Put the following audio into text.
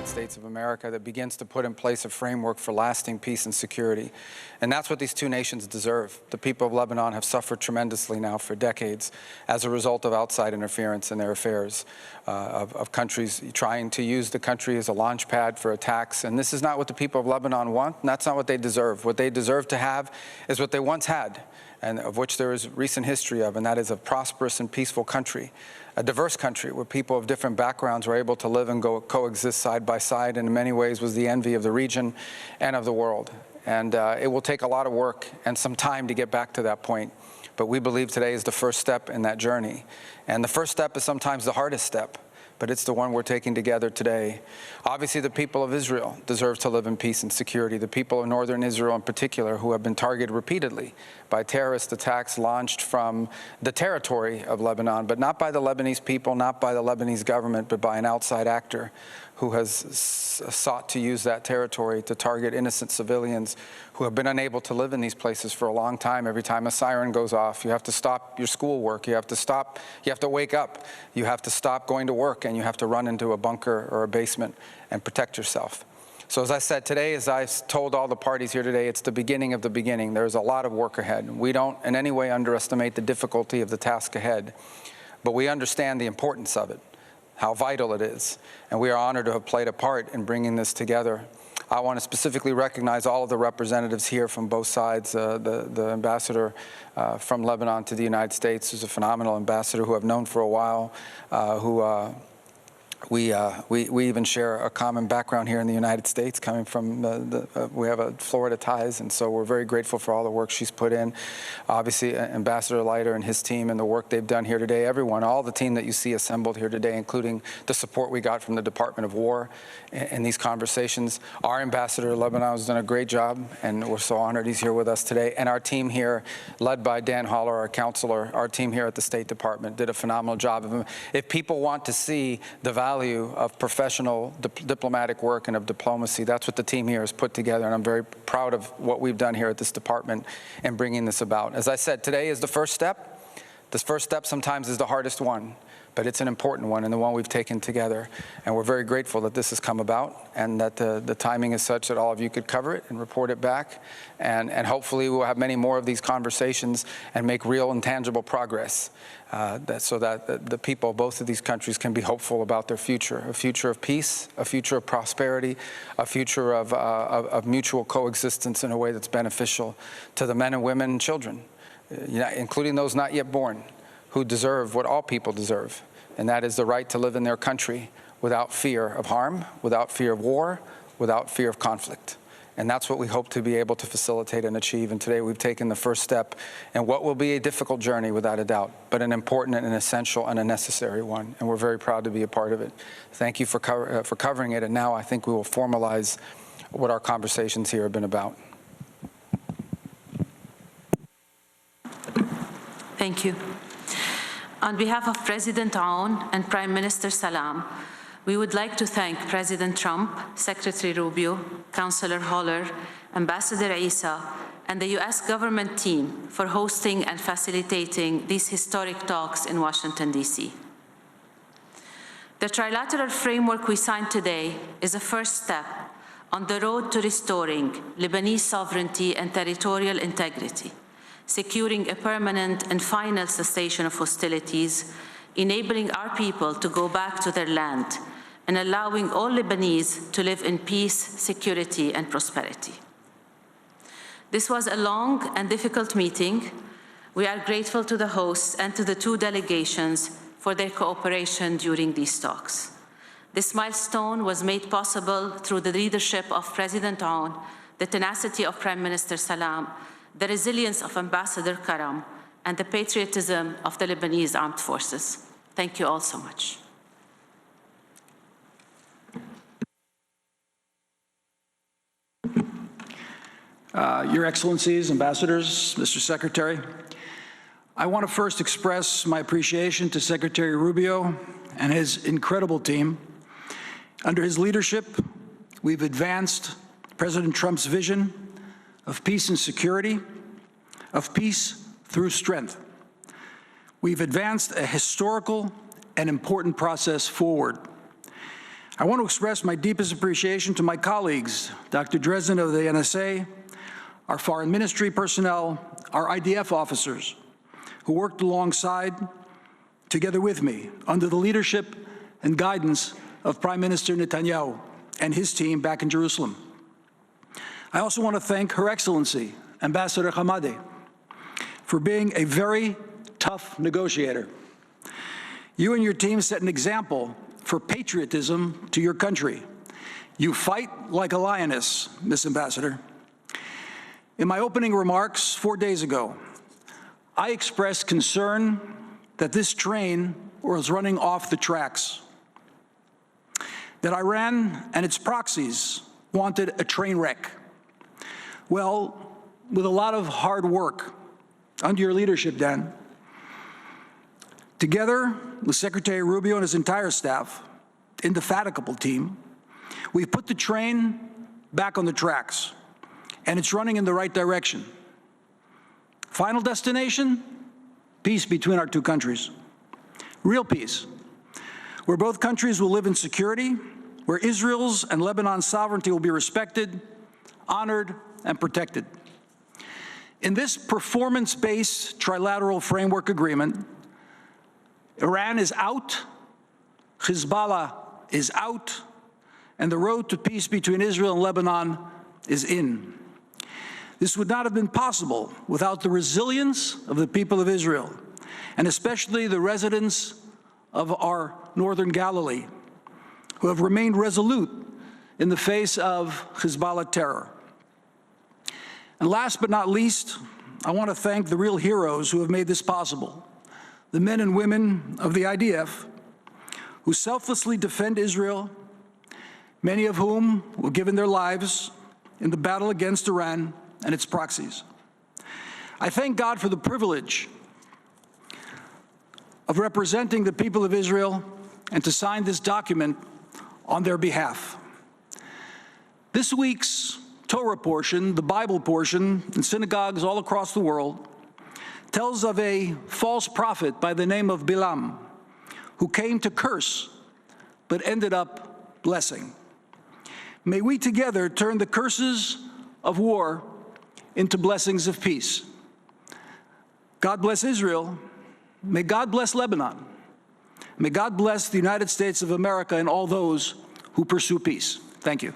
United States of America that begins to put in place a framework for lasting peace and security. And that's what these two nations deserve. The people of Lebanon have suffered tremendously now for decades as a result of outside interference in their affairs, of countries trying to use the country as a launch pad for attacks. And this is not what the people of Lebanon want, and that's not what they deserve. What they deserve to have is what they once had, and of which there is recent history of, and that is a prosperous and peaceful country, a diverse country where people of different backgrounds were able to live and coexist side by side, and in many ways was the envy of the region and of the world. And it will take a lot of work and some time to get back to that point. But we believe today is the first step in that journey. And the first step is sometimes the hardest step, but it's the one we're taking together today. Obviously, the people of Israel deserve to live in peace and security. The people of northern Israel in particular, who have been targeted repeatedly by terrorist attacks launched from the territory of Lebanon, but not by the Lebanese people, not by the Lebanese government, but by an outside actor who has sought to use that territory to target innocent civilians who have been unable to live in these places for a long time. Every time a siren goes off, you have to stop your schoolwork, you have to wake up, you have to stop going to work, and you have to run into a bunker or a basement and protect yourself. So as I said today, as I told all the parties here today, it's the beginning of the beginning. There's a lot of work ahead. We don't in any way underestimate the difficulty of the task ahead, but we understand the importance of it, how vital it is, and we are honored to have played a part in bringing this together. I want to specifically recognize all of the representatives here from both sides. The ambassador from Lebanon to the United States, who's a phenomenal ambassador who I've known for a while, we even share a common background here in the United States, coming from we have a Florida ties, and so we're very grateful for all the work she's put in. Obviously, Ambassador Leiter and his team and the work they've done here today, everyone, all the team that you see assembled here today, including the support we got from the Department of War in these conversations. Our ambassador in Lebanon has done a great job, and we're so honored he's here with us today. And our team here, led by Dan Holler, our counselor, our team here at the State Department, did a phenomenal job. If people want to see the value of professional diplomatic work and of diplomacy, that's what the team here has put together, and I'm very proud of what we've done here at this department in bringing this about. As I said, today is the first step. This first step sometimes is the hardest one, but it's an important one and the one we've taken together. And we're very grateful that this has come about and that the timing is such that all of you could cover it and report it back. And hopefully we'll have many more of these conversations and make real and tangible progress so that the people of both of these countries can be hopeful about their future, a future of peace, a future of prosperity, a future of mutual coexistence in a way that's beneficial to the men and women and children, including those not yet born, who deserve what all people deserve, and that is the right to live in their country without fear of harm, without fear of war, without fear of conflict. And that's what we hope to be able to facilitate and achieve. And today we've taken the first step in what will be a difficult journey, without a doubt, but an important and an essential and a necessary one. And we're very proud to be a part of it. Thank you for covering it. And now I think we will formalize what our conversations here have been about. Thank you. On behalf of President Aoun and Prime Minister Salam, we would like to thank President Trump, Secretary Rubio, Councillor Holler, Ambassador Issa, and the U.S. government team for hosting and facilitating these historic talks in Washington, D.C. The trilateral framework we signed today is a first step on the road to restoring Lebanese sovereignty and territorial integrity, securing a permanent and final cessation of hostilities, enabling our people to go back to their land, and allowing all Lebanese to live in peace, security, and prosperity. This was a long and difficult meeting. We are grateful to the hosts and to the two delegations for their cooperation during these talks. This milestone was made possible through the leadership of President Aoun, the tenacity of Prime Minister Salam, the resilience of Ambassador Karam, and the patriotism of the Lebanese armed forces. Thank you all so much. Your Excellencies, Ambassadors, Mr. Secretary, I want to first express my appreciation to Secretary Rubio and his incredible team. Under his leadership, we've advanced President Trump's vision of peace and security, of peace through strength. We've advanced a historical and important process forward. I want to express my deepest appreciation to my colleagues, Dr. Dresden of the NSA, our foreign ministry personnel, our IDF officers, who worked alongside, together with me, under the leadership and guidance of Prime Minister Netanyahu and his team back in Jerusalem. I also want to thank Her Excellency, Ambassador Hamadi, for being a very tough negotiator. You and your team set an example for patriotism to your country. You fight like a lioness, Ms. Ambassador. In my opening remarks 4 days ago, I expressed concern that this train was running off the tracks, that Iran and its proxies wanted a train wreck. Well, with a lot of hard work under your leadership, Dan, together with Secretary Rubio and his entire staff, indefatigable team, we've put the train back on the tracks, and it's running in the right direction. Final destination? Peace between our two countries. Real peace, where both countries will live in security, where Israel's and Lebanon's sovereignty will be respected, honored, and protected. In this performance-based trilateral framework agreement, Iran is out, Hezbollah is out, and the road to peace between Israel and Lebanon is in. This would not have been possible without the resilience of the people of Israel, and especially the residents of our northern Galilee, who have remained resolute in the face of Hezbollah terror. And last but not least, I want to thank the real heroes who have made this possible, the men and women of the IDF, who selflessly defend Israel, many of whom have given their lives in the battle against Iran and its proxies. I thank God for the privilege of representing the people of Israel and to sign this document on their behalf. This week's Torah portion, the Bible portion, in synagogues all across the world, tells of a false prophet by the name of Bilam, who came to curse, but ended up blessing. May we together turn the curses of war into blessings of peace. God bless Israel. May God bless Lebanon. May God bless the United States of America and all those who pursue peace. Thank you.